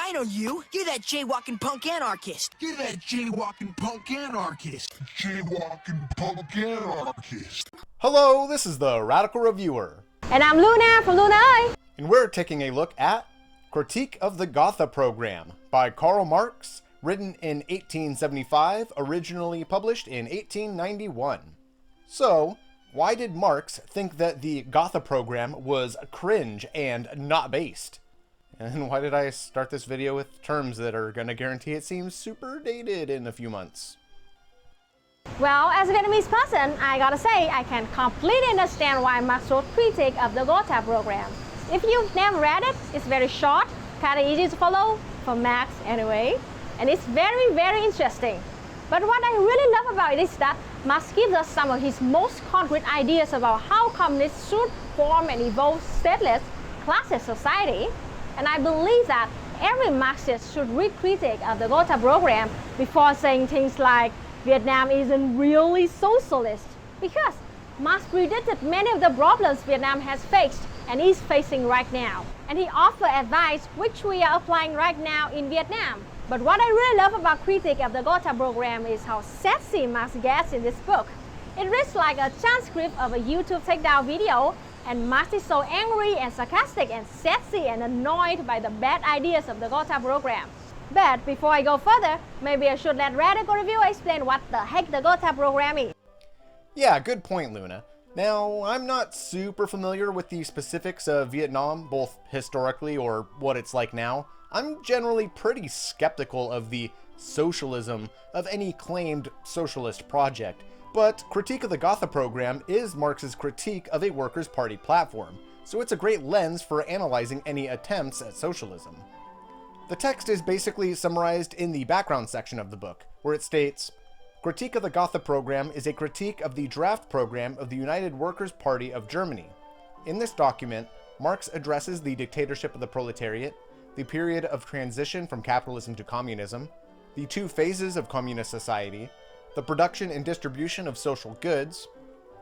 I know you. You're that jaywalking punk anarchist. You're that jaywalking punk anarchist. Jaywalking punk anarchist. Hello, this is the Radical Reviewer. And I'm Luna from Luna Eye. And we're taking a look at Critique of the Gotha Program by Karl Marx, written in 1875, originally published in 1891. So, why did Marx think that the Gotha program was cringe and not based? And why did I start this video with terms that are gonna guarantee it seems super dated in a few months? Well, as a Vietnamese person, I gotta say, I can completely understand why Marx wrote Critique of the Gotha program. If you've never read it, it's very short, kind of easy to follow, for Marx anyway, and it's very, very interesting. But what I really love about it is that Marx gives us some of his most concrete ideas about how communists should form and evolve stateless, classless society. And I believe that every Marxist should read Critique of the Gotha program before saying things like Vietnam isn't really socialist, because Marx predicted many of the problems Vietnam has faced and is facing right now. And he offered advice which we are applying right now in Vietnam. But what I really love about Critique of the Gotha program is how sassy Marx gets in this book. It reads like a transcript of a YouTube takedown video, and Marx is so angry and sarcastic and sassy and annoyed by the bad ideas of the Gotha program. But before I go further, maybe I should let Radical Reviewer explain what the heck the Gotha program is. Yeah, good point, Luna. Now, I'm not super familiar with the specifics of Vietnam, both historically or what it's like now. I'm generally pretty skeptical of the socialism of any claimed socialist project, but Critique of the Gotha program is Marx's critique of a Workers' Party platform, so it's a great lens for analyzing any attempts at socialism. The text is basically summarized in the background section of the book, where it states, Critique of the Gotha program is a critique of the draft program of the United Workers' Party of Germany. In this document, Marx addresses the dictatorship of the proletariat, the period of transition from capitalism to communism, the two phases of communist society, the production and distribution of social goods,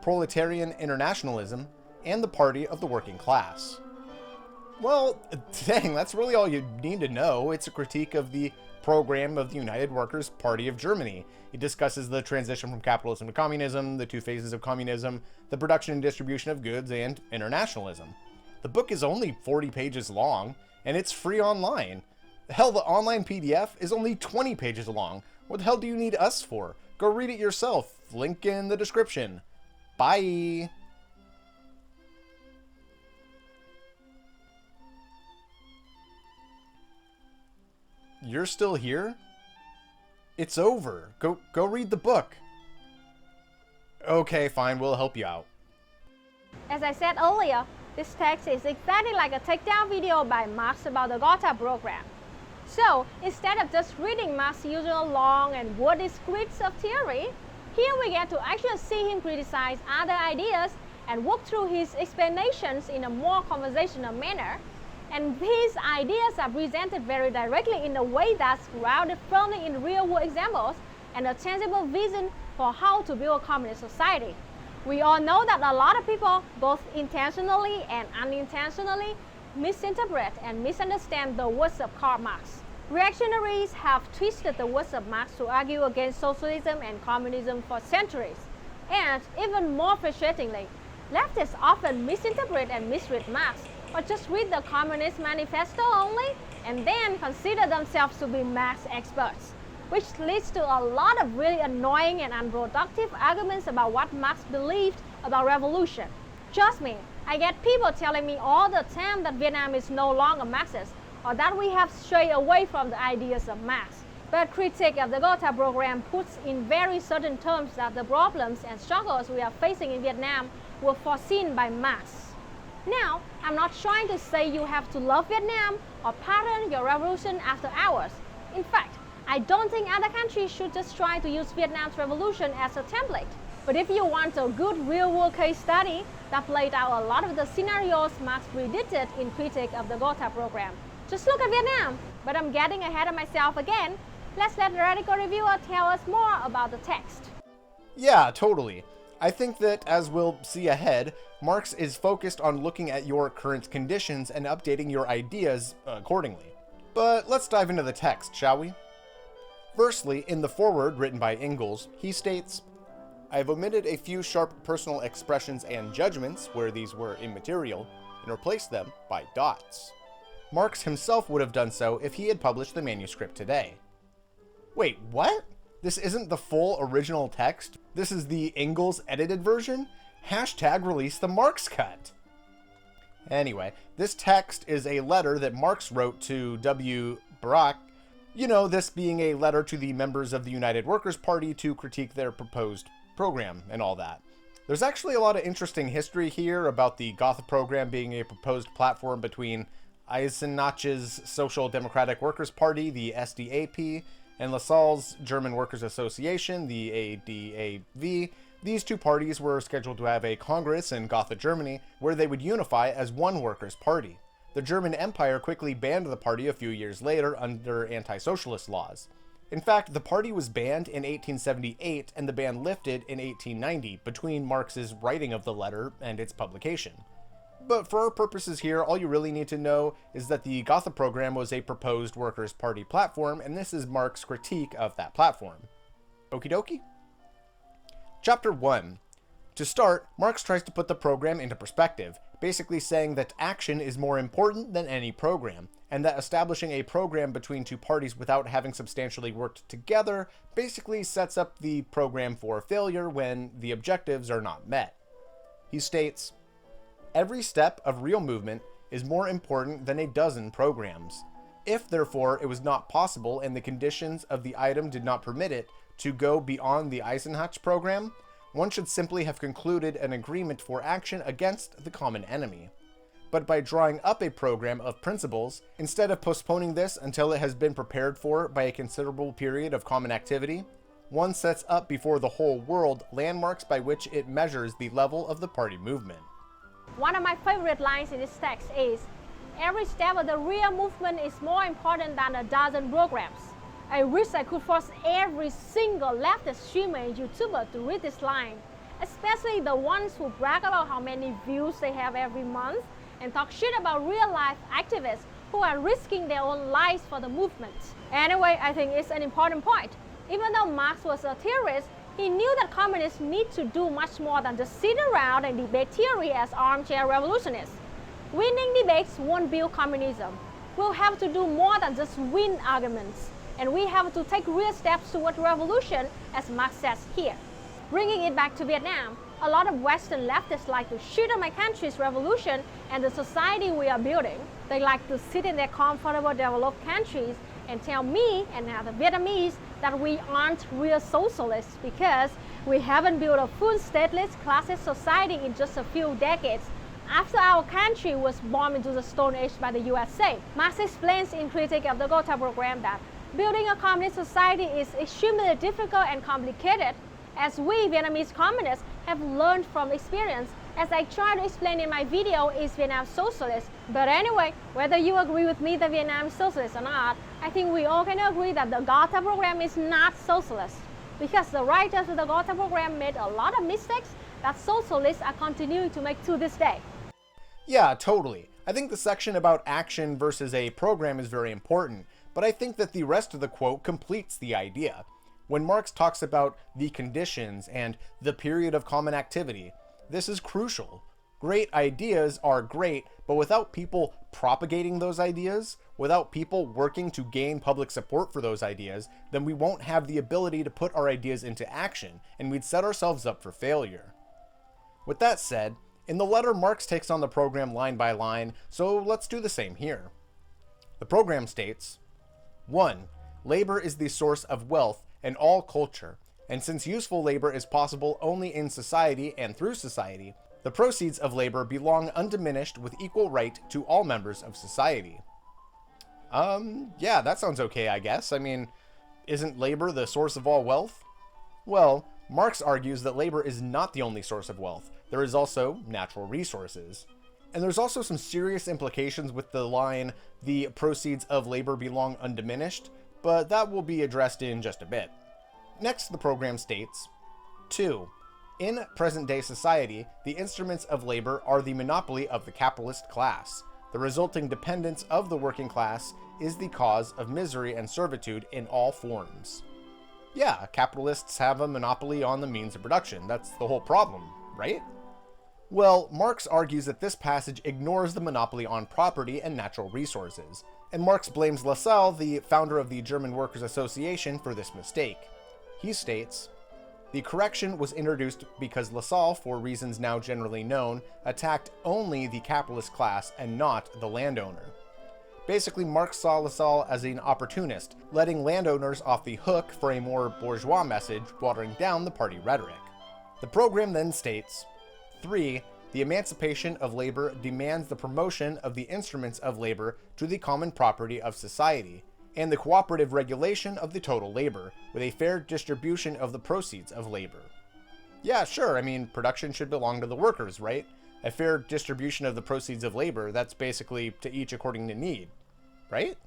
proletarian internationalism, and the party of the working class. Well, dang, that's really all you need to know. It's a critique of the program of the United Workers' Party of Germany. It discusses the transition from capitalism to communism, the two phases of communism, the production and distribution of goods, and internationalism. The book is only 40 pages long, and it's free online. Hell, the online PDF is only 20 pages long. What the hell do you need us for? Go read it yourself. Link in the description. Bye! You're still here? It's over. Go read the book. Okay, fine, we'll help you out. As I said earlier, this text is exactly like a takedown video by Marx about the Gotha program. So, instead of just reading Marx's usual long and wordy scripts of theory, here we get to actually see him criticize other ideas and walk through his explanations in a more conversational manner. And these ideas are presented very directly in a way that's grounded firmly in real-world examples and a tangible vision for how to build a communist society. We all know that a lot of people, both intentionally and unintentionally, misinterpret and misunderstand the words of Karl Marx. Reactionaries have twisted the words of Marx to argue against socialism and communism for centuries. And even more frustratingly, leftists often misinterpret and misread Marx, or just read the Communist Manifesto only, and then consider themselves to be Marx experts, which leads to a lot of really annoying and unproductive arguments about what Marx believed about revolution. Trust me, I get people telling me all the time that Vietnam is no longer Marxist, or that we have strayed away from the ideas of Marx. But Critique of the Gotha program puts in very certain terms that the problems and struggles we are facing in Vietnam were foreseen by Marx. Now, I'm not trying to say you have to love Vietnam or pattern your revolution after ours. In fact, I don't think other countries should just try to use Vietnam's revolution as a template. But if you want a good real-world case study that played out a lot of the scenarios Marx predicted in Critique of the Gotha program, just look at Vietnam. But I'm getting ahead of myself again. Let's let the Radical Reviewer tell us more about the text. Yeah, totally. I think that, as we'll see ahead, Marx is focused on looking at your current conditions and updating your ideas accordingly. But let's dive into the text, shall we? Firstly, in the foreword written by Engels, he states, "I have omitted a few sharp personal expressions and judgments where these were immaterial, and replaced them by dots." Marx himself would have done so if he had published the manuscript today. Wait, what? This isn't the full original text? This is the Engels edited version? Hashtag release the Marx cut. Anyway, this text is a letter that Marx wrote to W. Barak. You know, this being a letter to the members of the United Workers' Party to critique their proposed program and all that. There's actually a lot of interesting history here about the Gotha program being a proposed platform between Eisenach's Social Democratic Workers' Party, the SDAP, and Lassalle's German Workers' Association, the ADAV. These two parties were scheduled to have a congress in Gotha, Germany, where they would unify as one workers' party. The German Empire quickly banned the party a few years later under anti-socialist laws. In fact, the party was banned in 1878 and the ban lifted in 1890, between Marx's writing of the letter and its publication. But for our purposes here, all you really need to know is that the Gotha program was a proposed Workers' Party platform, and this is Marx's critique of that platform. Okie dokie? Chapter 1. To start, Marx tries to put the program into perspective, basically saying that action is more important than any program, and that establishing a program between two parties without having substantially worked together basically sets up the program for failure when the objectives are not met. He states, "Every step of real movement is more important than a dozen programs. If, therefore, it was not possible and the conditions of the item did not permit it to go beyond the Eisenach program, one should simply have concluded an agreement for action against the common enemy. But by drawing up a program of principles, instead of postponing this until it has been prepared for by a considerable period of common activity, one sets up before the whole world landmarks by which it measures the level of the party movement." One of my favorite lines in this text is, "Every step of the real movement is more important than a dozen programs." I wish I could force every single leftist streamer and YouTuber to read this line, especially the ones who brag about how many views they have every month and talk shit about real-life activists who are risking their own lives for the movement. Anyway, I think it's an important point. Even though Marx was a theorist, he knew that communists need to do much more than just sit around and debate theory as armchair revolutionists. Winning debates won't build communism. We'll have to do more than just win arguments. And we have to take real steps toward revolution, as Marx says here. Bringing it back to Vietnam, a lot of Western leftists like to shit on my country's revolution and the society we are building. They like to sit in their comfortable developed countries and tell me and other Vietnamese that we aren't real socialists because we haven't built a full stateless classist society in just a few decades after our country was bombed into the Stone Age by the USA. Marx explains in Critique of the Gotha program that building a communist society is extremely difficult and complicated, as we Vietnamese communists have learned from experience, as I try to explain in my video, Is Vietnam Socialist? But anyway, whether you agree with me that Vietnam is socialist or not, I think we all can agree that the Gotha program is not socialist, because the writers of the Gotha program made a lot of mistakes that socialists are continuing to make to this day. Yeah, totally. I think the section about action versus a program is very important, but I think that the rest of the quote completes the idea. When Marx talks about the conditions and the period of common activity, this is crucial. Great ideas are great, but without people propagating those ideas, without people working to gain public support for those ideas, then we won't have the ability to put our ideas into action, and we'd set ourselves up for failure. With that said, in the letter, Marx takes on the program line by line, so let's do the same here. The program states, 1. Labor is the source of wealth and all culture, and since useful labor is possible only in society and through society, the proceeds of labor belong undiminished with equal right to all members of society. Yeah, that sounds okay, I guess. I mean, isn't labor the source of all wealth? Well, Marx argues that labor is not the only source of wealth. There is also natural resources. And there's also some serious implications with the line, the proceeds of labor belong undiminished, but that will be addressed in just a bit. Next, the program states, 2. In present-day society, the instruments of labor are the monopoly of the capitalist class. The resulting dependence of the working class is the cause of misery and servitude in all forms. Yeah, capitalists have a monopoly on the means of production. That's the whole problem, right? Well, Marx argues that this passage ignores the monopoly on property and natural resources, and Marx blames Lassalle, the founder of the German Workers' Association, for this mistake. He states, "The correction was introduced because Lassalle, for reasons now generally known, attacked only the capitalist class and not the landowner." Basically, Marx saw Lassalle as an opportunist, letting landowners off the hook for a more bourgeois message, watering down the party rhetoric. The program then states, 3. The emancipation of labor demands the promotion of the instruments of labor to the common property of society, and the cooperative regulation of the total labor, with a fair distribution of the proceeds of labor. Yeah, sure, I mean, production should belong to the workers, right? A fair distribution of the proceeds of labor, that's basically to each according to need, right?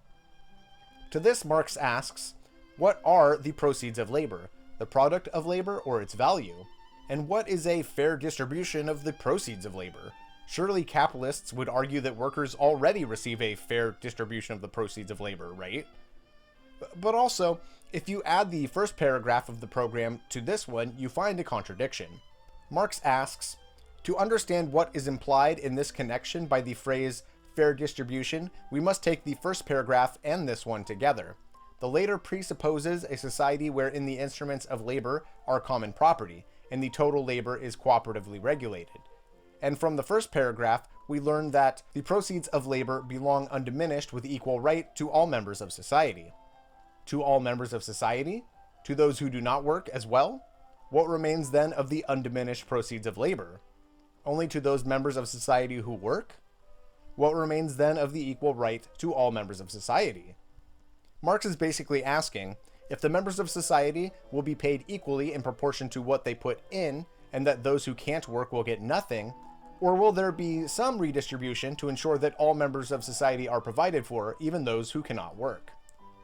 To this, Marx asks, what are the proceeds of labor? The product of labor or its value? And what is a fair distribution of the proceeds of labor? Surely capitalists would argue that workers already receive a fair distribution of the proceeds of labor, right? But also, if you add the first paragraph of the program to this one, you find a contradiction. Marx asks, to understand what is implied in this connection by the phrase fair distribution, we must take the first paragraph and this one together. The later presupposes a society wherein the instruments of labor are common property, and the total labor is cooperatively regulated. And from the first paragraph, we learn that the proceeds of labor belong undiminished with equal right to all members of society. To all members of society? To those who do not work as well? What remains then of the undiminished proceeds of labor? Only to those members of society who work? What remains then of the equal right to all members of society? Marx is basically asking, if the members of society will be paid equally in proportion to what they put in, and that those who can't work will get nothing, or will there be some redistribution to ensure that all members of society are provided for, even those who cannot work?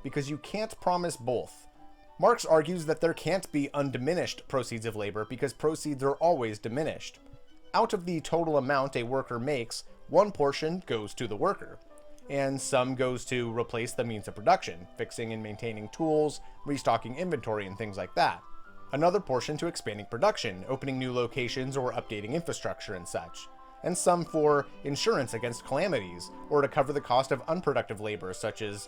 Because you can't promise both. Marx argues that there can't be undiminished proceeds of labor because proceeds are always diminished. Out of the total amount a worker makes, one portion goes to the worker, and some goes to replace the means of production, fixing and maintaining tools, restocking inventory, and things like that. Another portion to expanding production, opening new locations or updating infrastructure and such. And some for insurance against calamities, or to cover the cost of unproductive labor such as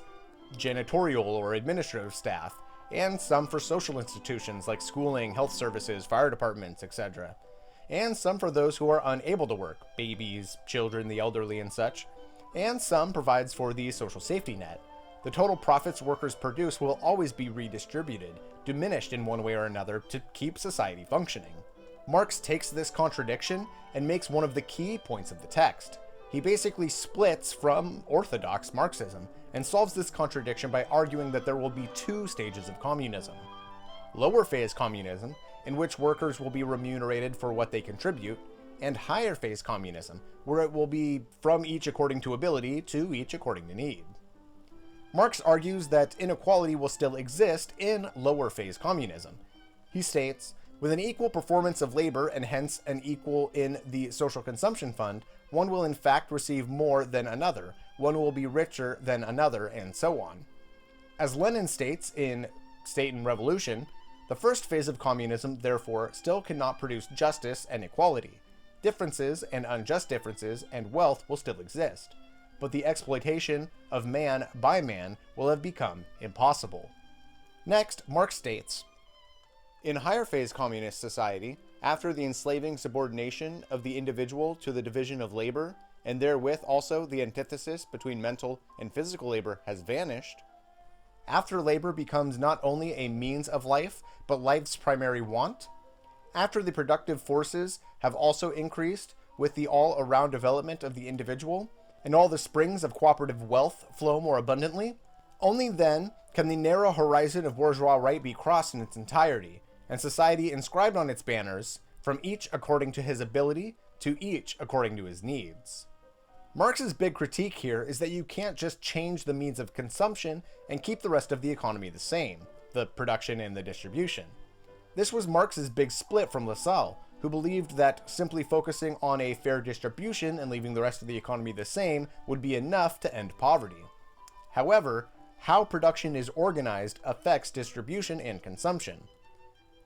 janitorial or administrative staff, and some for social institutions like schooling, health services, fire departments, etc. And some for those who are unable to work, babies, children, the elderly, and such. And some provides for the social safety net. The total profits workers produce will always be redistributed, diminished in one way or another to keep society functioning. Marx takes this contradiction and makes one of the key points of the text. He basically splits from orthodox Marxism and solves this contradiction by arguing that there will be two stages of communism. Lower phase communism, in which workers will be remunerated for what they contribute, and higher phase communism, where it will be from each according to ability to each according to need. Marx argues that inequality will still exist in lower phase communism. He states, with an equal performance of labor and hence an equal in the social consumption fund, one will in fact receive more than another, one will be richer than another, and so on. As Lenin states in State and Revolution, the first phase of communism, therefore, still cannot produce justice and equality. Differences and unjust differences and wealth will still exist, but the exploitation of man by man will have become impossible. Next, Marx states, in higher phase communist society, after the enslaving subordination of the individual to the division of labor, and therewith also the antithesis between mental and physical labor has vanished, after labor becomes not only a means of life, but life's primary want, after the productive forces have also increased with the all-around development of the individual, and all the springs of cooperative wealth flow more abundantly, only then can the narrow horizon of bourgeois right be crossed in its entirety, and society inscribed on its banners, from each according to his ability, to each according to his needs. Marx's big critique here is that you can't just change the means of consumption and keep the rest of the economy the same, the production and the distribution. This was Marx's big split from Lassalle, who believed that simply focusing on a fair distribution and leaving the rest of the economy the same would be enough to end poverty. However, how production is organized affects distribution and consumption.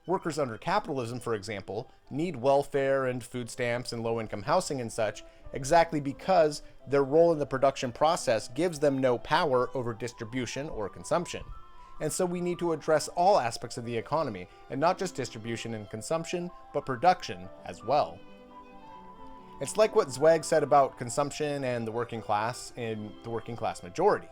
Workers under capitalism, for example, need welfare and food stamps and low-income housing and such exactly because their role in the production process gives them no power over distribution or consumption. And so we need to address all aspects of the economy, and not just distribution and consumption, but production as well. It's like what Zweig said about consumption and the working class in The Working Class Majority.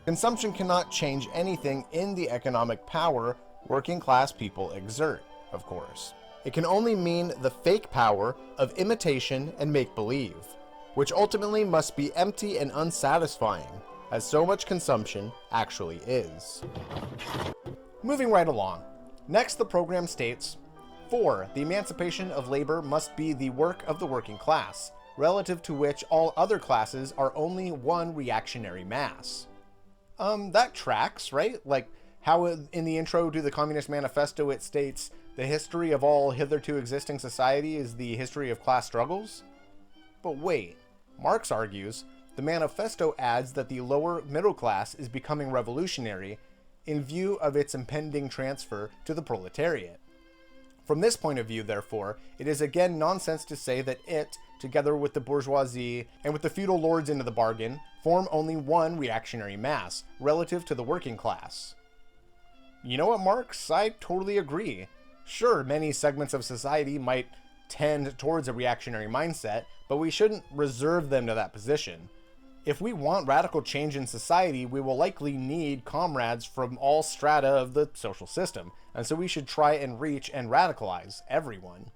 Consumption cannot change anything in the economic power working class people exert, of course. It can only mean the fake power of imitation and make-believe, which ultimately must be empty and unsatisfying, as so much consumption actually is. Moving right along. Next, the program states, 4. The emancipation of labor must be the work of the working class, relative to which all other classes are only one reactionary mass. That tracks, right? Like how in the intro to the Communist Manifesto it states, the history of all hitherto existing society is the history of class struggles? But wait, Marx argues, the manifesto adds that the lower middle class is becoming revolutionary in view of its impending transfer to the proletariat. From this point of view, therefore, it is again nonsense to say that it, together with the bourgeoisie and with the feudal lords into the bargain, form only one reactionary mass, relative to the working class. You know what, Marx? I totally agree. Sure, many segments of society might tend towards a reactionary mindset, but we shouldn't reserve them to that position. If we want radical change in society, we will likely need comrades from all strata of the social system, and so we should try and reach and radicalize everyone.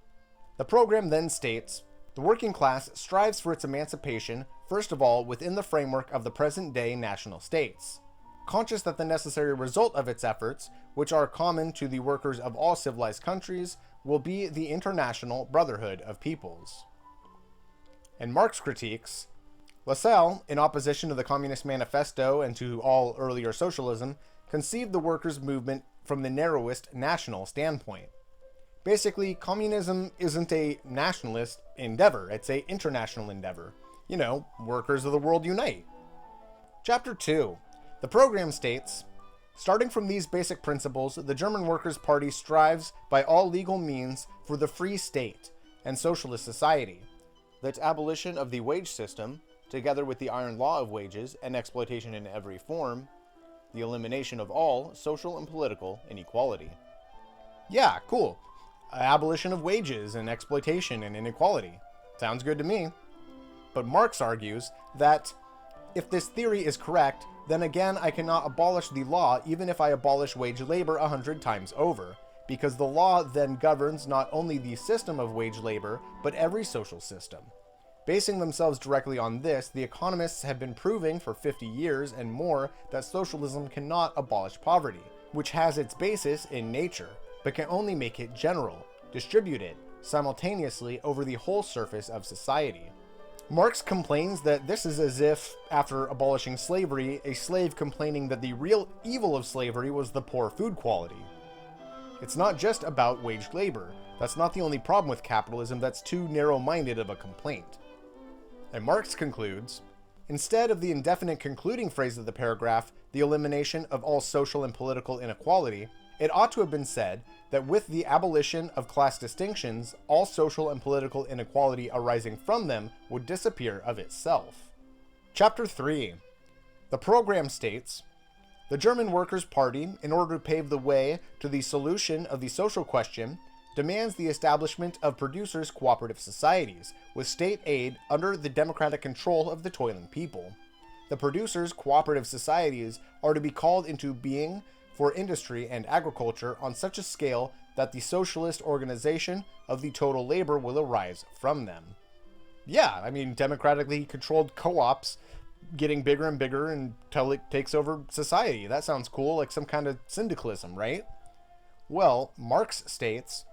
The program then states, the working class strives for its emancipation, first of all, within the framework of the present-day national states, conscious that the necessary result of its efforts, which are common to the workers of all civilized countries, will be the international brotherhood of peoples. And Marx critiques, Lassalle, in opposition to the Communist Manifesto and to all earlier socialism, conceived the workers' movement from the narrowest national standpoint. Basically, communism isn't a nationalist endeavor, it's an international endeavor. You know, workers of the world unite. Chapter 2. The program states, starting from these basic principles, the German Workers' Party strives by all legal means for the free state and socialist society, that abolition of the wage system, together with the iron law of wages and exploitation in every form, the elimination of all social and political inequality. Yeah, cool. Abolition of wages and exploitation and inequality. Sounds good to me. But Marx argues that if this theory is correct, then again I cannot abolish the law even if I abolish wage labor 100 times over, because the law then governs not only the system of wage labor, but every social system. Basing themselves directly on this, the economists have been proving for 50 years and more that socialism cannot abolish poverty, which has its basis in nature, but can only make it general, distribute it simultaneously over the whole surface of society. Marx complains that this is as if, after abolishing slavery, a slave complaining that the real evil of slavery was the poor food quality. It's not just about wage labor. That's not the only problem with capitalism, that's too narrow-minded of a complaint. And Marx concludes, instead of the indefinite concluding phrase of the paragraph, the elimination of all social and political inequality, it ought to have been said that with the abolition of class distinctions, all social and political inequality arising from them would disappear of itself. Chapter 3. The program states, the German Workers' Party, in order to pave the way to the solution of the social question, demands the establishment of producers' cooperative societies, with state aid under the democratic control of the toiling people. The producers' cooperative societies are to be called into being for industry and agriculture on such a scale that the socialist organization of the total labor will arise from them. Yeah, I mean, democratically controlled co-ops getting bigger and bigger until it takes over society. That sounds cool, like some kind of syndicalism, right? Well, Marx states,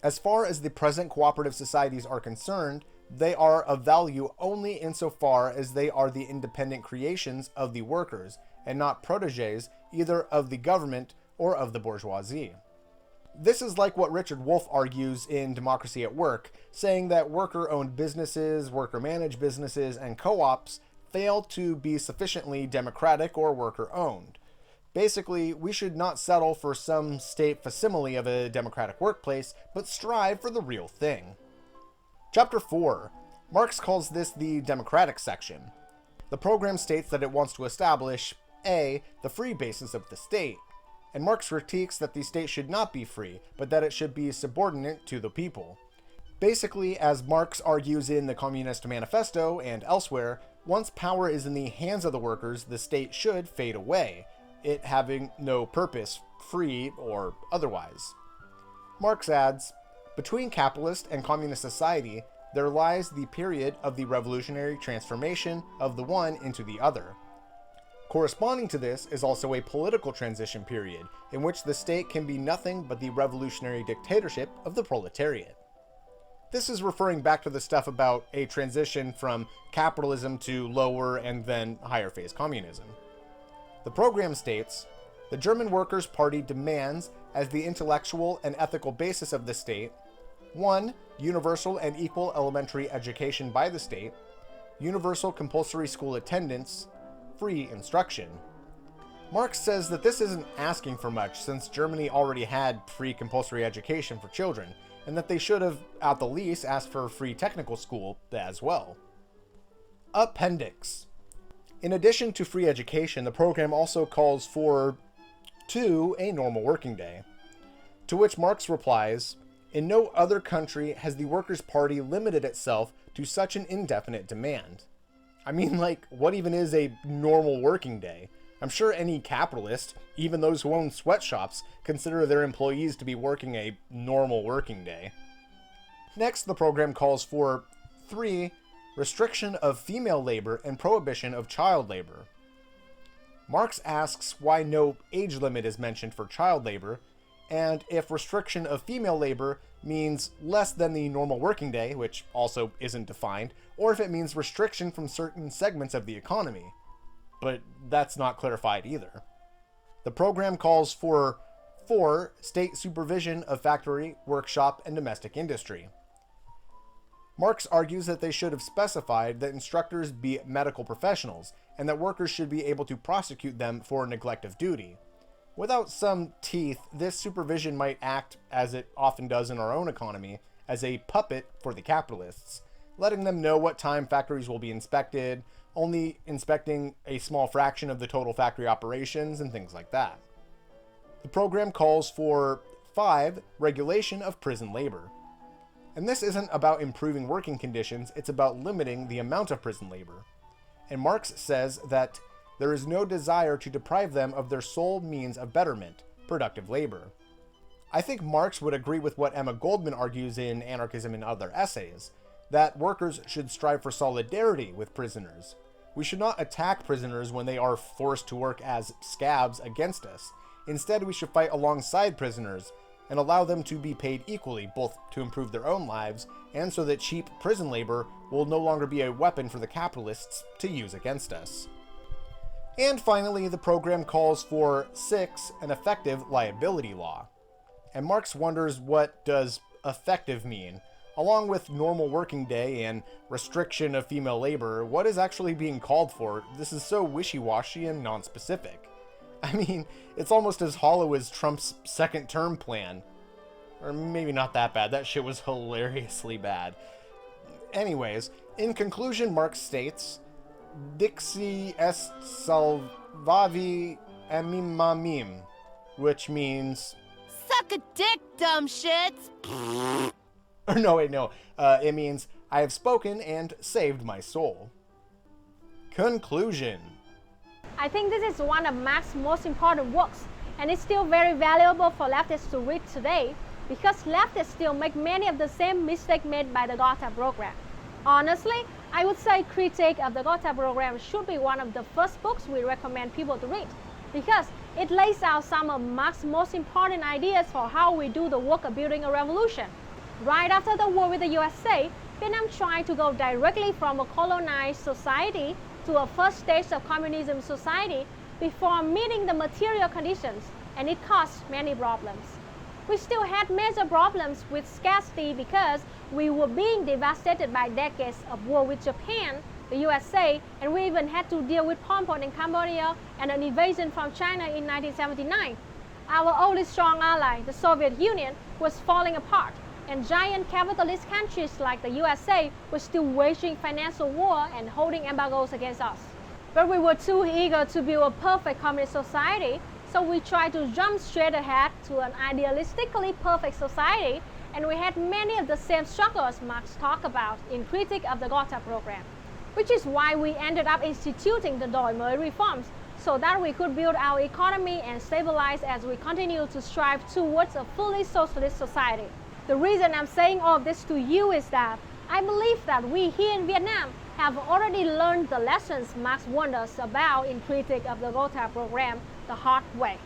as far as the present cooperative societies are concerned, they are of value only insofar as they are the independent creations of the workers, and not protégés either of the government or of the bourgeoisie. This is like what Richard Wolff argues in Democracy at Work, saying that worker-owned businesses, worker-managed businesses, and co-ops fail to be sufficiently democratic or worker-owned. Basically, we should not settle for some state facsimile of a democratic workplace, but strive for the real thing. Chapter 4. Marx calls this the democratic section. The program states that it wants to establish A. the free basis of the state, and Marx critiques that the state should not be free, but that it should be subordinate to the people. Basically, as Marx argues in the Communist Manifesto and elsewhere, once power is in the hands of the workers, the state should fade away, it having no purpose, free or otherwise. Marx adds, between capitalist and communist society, there lies the period of the revolutionary transformation of the one into the other. Corresponding to this is also a political transition period, in which the state can be nothing but the revolutionary dictatorship of the proletariat. This is referring back to the stuff about a transition from capitalism to lower and then higher phase communism. The program states, the German Workers' Party demands, as the intellectual and ethical basis of the state, 1. Universal and equal elementary education by the state, universal compulsory school attendance, free instruction. Marx says that this isn't asking for much since Germany already had free compulsory education for children, and that they should have, at the least, asked for free technical school as well. Appendix. In addition to free education, the program also calls for 2. a normal working day. To which Marx replies, in no other country has the Workers' Party limited itself to such an indefinite demand. I mean, like, what even is a normal working day? I'm sure any capitalist, even those who own sweatshops, consider their employees to be working a normal working day. Next, the program calls for 3. Restriction of female labor and prohibition of child labor. Marx asks why no age limit is mentioned for child labor, and if restriction of female labor means less than the normal working day, which also isn't defined, or if it means restriction from certain segments of the economy. But that's not clarified either. The program calls for 4. State supervision of factory, workshop, and domestic industry. Marx argues that they should have specified that instructors be medical professionals, and that workers should be able to prosecute them for neglect of duty. Without some teeth, this supervision might act, as it often does in our own economy, as a puppet for the capitalists, letting them know what time factories will be inspected, only inspecting a small fraction of the total factory operations, and things like that. The program calls for 5. Regulation of prison labor. And this isn't about improving working conditions, it's about limiting the amount of prison labor. And Marx says that there is no desire to deprive them of their sole means of betterment, productive labor. I think Marx would agree with what Emma Goldman argues in Anarchism and Other Essays, that workers should strive for solidarity with prisoners. We should not attack prisoners when they are forced to work as scabs against us. Instead, we should fight alongside prisoners and allow them to be paid equally, both to improve their own lives and so that cheap prison labor will no longer be a weapon for the capitalists to use against us. And finally, the program calls for 6. An effective liability law. And Marx wonders, what does effective mean? Along with normal working day and restriction of female labor, what is actually being called for? This is so wishy-washy and non-specific. I mean, it's almost as hollow as Trump's second term plan. Or maybe not that bad, that shit was hilariously bad. Anyways, in conclusion, Marx states, Dixi est salvavi amimamim, which means, suck a dick, dumb shits! Or no, wait, no. It means, I have spoken and saved my soul. Conclusion. I think this is one of Marx's most important works, and it's still very valuable for leftists to read today, because leftists still make many of the same mistakes made by the Gotha program. Honestly, I would say Critique of the Gotha program should be one of the first books we recommend people to read, because it lays out some of Marx's most important ideas for how we do the work of building a revolution. Right after the war with the USA, Vietnam tried to go directly from a colonized society to a first stage of communism society, before meeting the material conditions, and it caused many problems. We still had major problems with scarcity because we were being devastated by decades of war with Japan, the USA, and we even had to deal with Pol Pot in Cambodia and an invasion from China in 1979. Our only strong ally, the Soviet Union, was falling apart, and giant capitalist countries like the USA were still waging financial war and holding embargoes against us. But we were too eager to build a perfect communist society, so we tried to jump straight ahead to an idealistically perfect society, and we had many of the same struggles Marx talked about in Critique of the Gotha program. Which is why we ended up instituting the đổi mới reforms, so that we could build our economy and stabilize as we continue to strive towards a fully socialist society. The reason I'm saying all of this to you is that I believe that we here in Vietnam have already learned the lessons Marx warned us about in Critique of the Gotha program the hard way.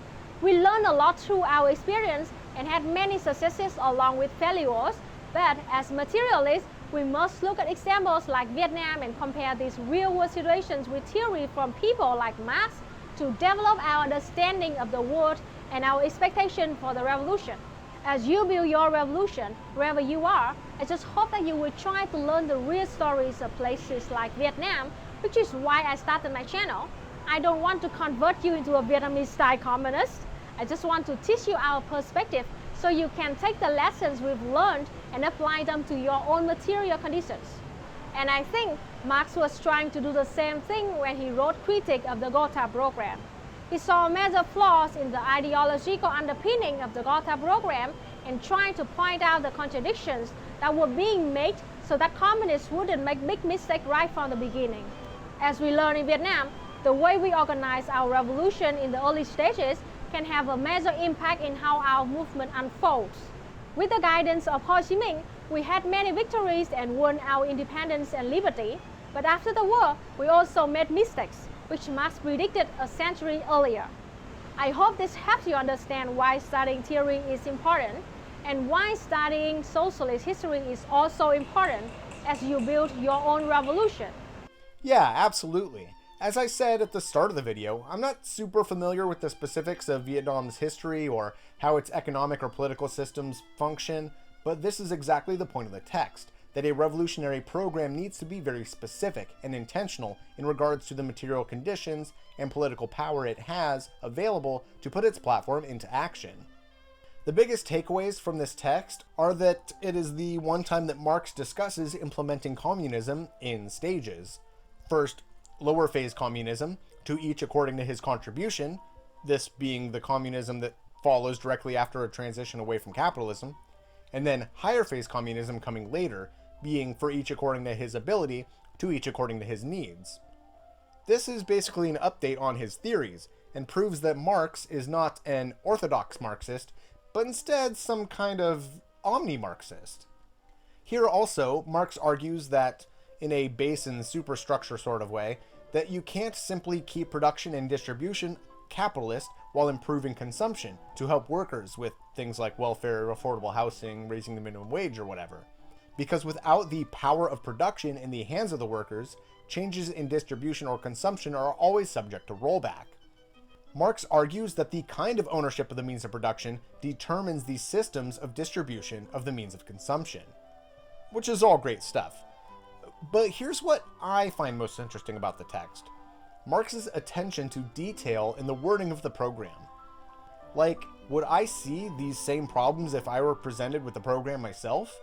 We learned a lot through our experience and had many successes along with failures, but as materialists, we must look at examples like Vietnam and compare these real-world situations with theory from people like Marx to develop our understanding of the world and our expectation for the revolution. As you build your revolution, wherever you are, I just hope that you will try to learn the real stories of places like Vietnam, which is why I started my channel. I don't want to convert you into a Vietnamese-style communist. I just want to teach you our perspective so you can take the lessons we've learned and apply them to your own material conditions. And I think Marx was trying to do the same thing when he wrote Critique of the Gotha program. He saw major flaws in the ideological underpinning of the Gotha program and tried to point out the contradictions that were being made so that communists wouldn't make big mistakes right from the beginning. As we learned in Vietnam, the way we organize our revolution in the early stages can have a major impact in how our movement unfolds. With the guidance of Ho Chi Minh, we had many victories and won our independence and liberty, but after the war, we also made mistakes, which Marx predicted a century earlier. I hope this helps you understand why studying theory is important and why studying socialist history is also important as you build your own revolution. Yeah, absolutely. As I said at the start of the video, I'm not super familiar with the specifics of Vietnam's history or how its economic or political systems function, but this is exactly the point of the text, that a revolutionary program needs to be very specific and intentional in regards to the material conditions and political power it has available to put its platform into action. The biggest takeaways from this text are that it is the one time that Marx discusses implementing communism in stages. First, lower phase communism, to each according to his contribution, this being the communism that follows directly after a transition away from capitalism, and then higher phase communism coming later, being for each according to his ability, to each according to his needs. This is basically an update on his theories, and proves that Marx is not an orthodox Marxist, but instead some kind of omni-Marxist. Here also, Marx argues that, in a base and superstructure sort of way, that you can't simply keep production and distribution capitalist while improving consumption to help workers with things like welfare, affordable housing, raising the minimum wage, or whatever. Because without the power of production in the hands of the workers, changes in distribution or consumption are always subject to rollback. Marx argues that the kind of ownership of the means of production determines the systems of distribution of the means of consumption. Which is all great stuff. But here's what I find most interesting about the text. Marx's attention to detail in the wording of the program. Like, would I see these same problems if I were presented with the program myself?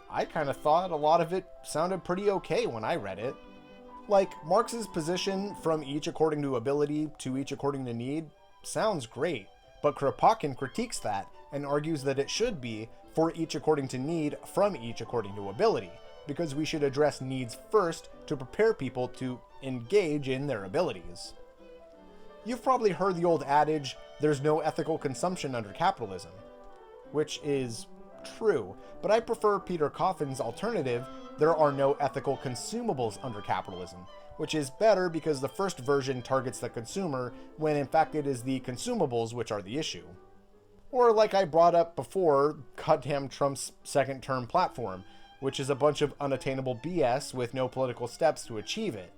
I kind of thought a lot of it sounded pretty okay when I read it. Like, Marx's position from each according to ability to each according to need sounds great, but Kropotkin critiques that and argues that it should be for each according to need from each according to ability, because we should address needs first to prepare people to engage in their abilities. You've probably heard the old adage, there's no ethical consumption under capitalism, which is true, but I prefer Peter Coffin's alternative, there are no ethical consumables under capitalism, which is better because the first version targets the consumer when in fact it is the consumables which are the issue. Or like I brought up before, goddamn Trump's second term platform, which is a bunch of unattainable BS with no political steps to achieve it.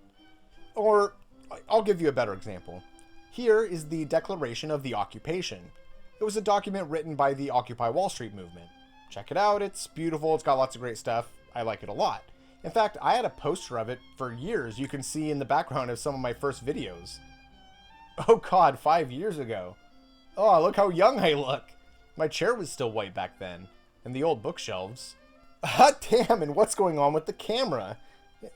Or, I'll give you a better example. Here is the Declaration of the Occupation. It was a document written by the Occupy Wall Street movement. Check it out, it's beautiful, it's got lots of great stuff. I like it a lot. In fact, I had a poster of it for years you can see in the background of some of my first videos. Oh god, 5 years ago. Oh, look how young I look. My chair was still white back then, and the old bookshelves. Hot damn, and what's going on with the camera?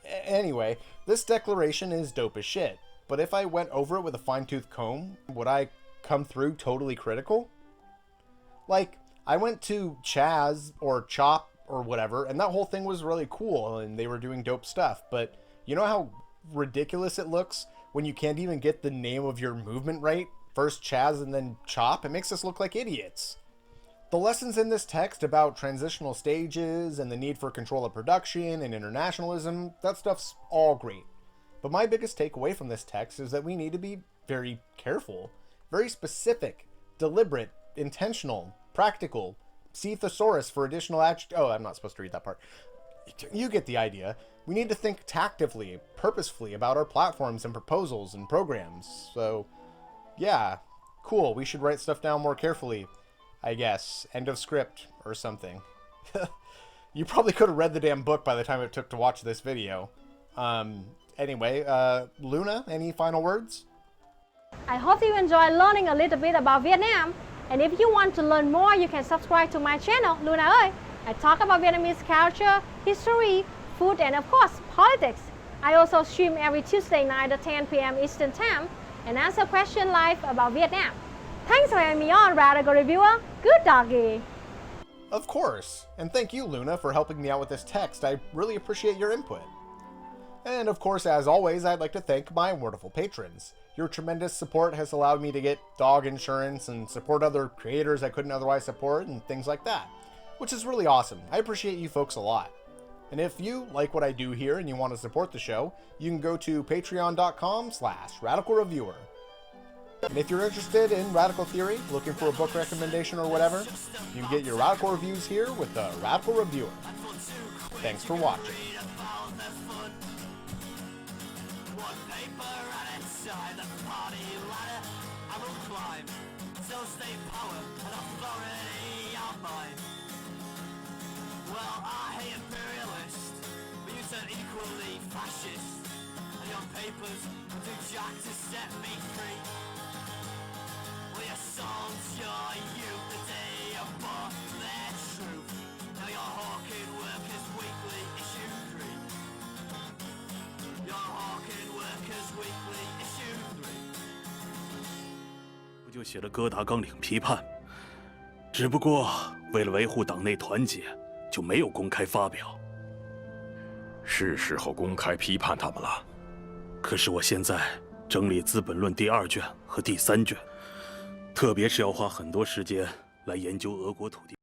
Anyway, this declaration is dope as shit. But if I went over it with a fine-tooth comb, would I come through totally critical? Like, I went to Chaz or Chop or whatever, and that whole thing was really cool, and they were doing dope stuff. But you know how ridiculous it looks when you can't even get the name of your movement right? First Chaz and then Chop? It makes us look like idiots. The lessons in this text about transitional stages and the need for control of production and internationalism, that stuff's all great. But my biggest takeaway from this text is that we need to be very careful, very specific, deliberate, intentional, practical. See thesaurus for additional Oh, I'm not supposed to read that part. You get the idea. We need to think tactively, purposefully about our platforms and proposals and programs. So, yeah, cool. We should write stuff down more carefully, I guess. End of script or something. You probably could have read the damn book by the time it took to watch this video. Anyway, Luna, any final words? I hope you enjoy learning a little bit about Vietnam. And if you want to learn more, you can subscribe to my channel, Luna ơi. I talk about Vietnamese culture, history, food, and of course, politics. I also stream every Tuesday night at 10 p.m. Eastern Time and answer questions live about Vietnam. Thanks for having me on, Radical Reviewer. Good doggy. Of course. And thank you, Luna, for helping me out with this text. I really appreciate your input. And of course, as always, I'd like to thank my wonderful patrons. Your tremendous support has allowed me to get dog insurance and support other creators I couldn't otherwise support and things like that, which is really awesome. I appreciate you folks a lot. And if you like what I do here and you want to support the show, you can go to patreon.com/radicalreviewer. And if you're interested in radical theory, looking for a book recommendation or whatever, you can get your radical reviews here with the Radical Reviewer. Thanks for watching. Well, I hate imperialist, but you turn equally fascist, and your papers will do jack to set me free. Well, your songs, your youth, the day above their truth. Now you're hawking Workers' Weekly issue 3. You're hawking Workers' Weekly issue 3。不就写了哥达纲领批判，只不过为了维护党内团结。就没有公开发表。是时候公开批判他们了。可是我现在整理《资本论》第2卷和第3卷，特别是要花很多时间来研究俄国土地。